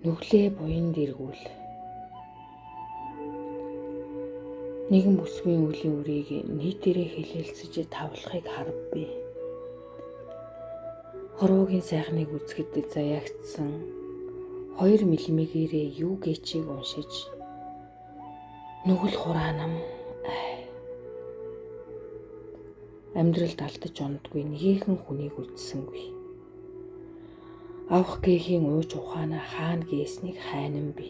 нүглээ буянд эргүүл. Нэгэн бүсгүй үлийн үрийг нийтээрээ хэлэлцэж тавлахыг харвэ. Хорвоогийн сайхныг үзэхэд заяагдсан 2 мм-ээрээ юу гэчийг уншиж нүгэл хураанам амьдралд алдаж ундгүй нэгэн хүнийг үздсэнгүй. Авах гээхийн ууж ухаанаа хаана гээснийг хайнан би.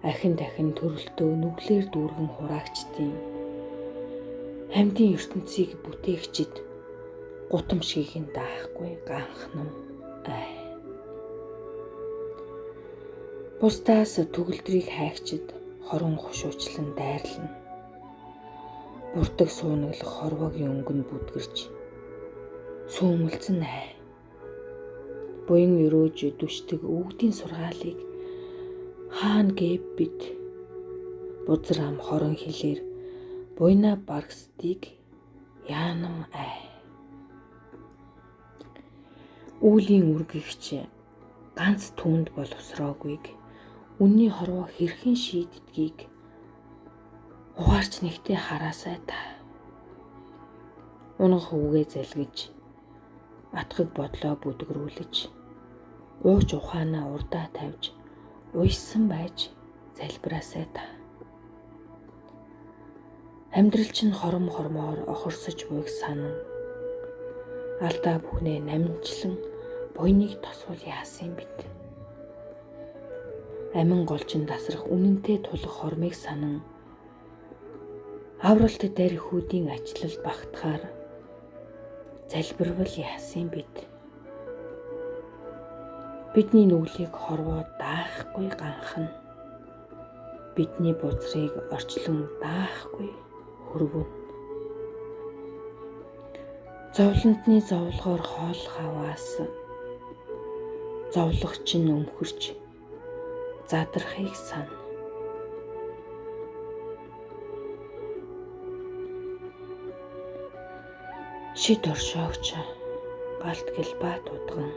Ахин дахин төрөлтөө нүглээр дүүргэн хураагчдын амьдын ертөнцийг бүтээгчид гутамшгийг нь даахгүй ганхнам Бусдаас төгөлдрийг хайгчид хорон хушуучлан дайрлана. Буртаг суунаглах хорвоогийн өнгөнд бүдгэрч сүүмэлцэн буян өрөөж дүшдэг өвгдийн сургаалыг хаана гээв бид бузар ам хорон хилээр буйна баргсдыг яанам Үүлийн үргэгч ганц түүнд боловсроогүйг үнний хорвоо хэрхэн шийддгийг ухаарч нэгтээ хараасай та. Унгах үгээ залгиж атгыг бодлоо бүдгрүүлж ууж ухаанаа урдаа тавьж уйсан байж залбираасай та. Амьдрал чинь хором хормоор охорсож буйг санан алдаа бүхнээ намжлан буйныг тосвол яасан бит. Амин голчин тасрах үнэнтэй тулах хормыг санан авралт дарихүүдийн ачлалд багтахаар залбирвал яасан бит. Бидний нүглийг хорвоо даахгүй ганхан. Бидний бузрыг орчлон даахгүй хөрвөн. Зовлонтны зовлогоор хоол хаваас зовлогч нь өмхөрч задрахыг сан. Шид оршоогч галт гэлбат удган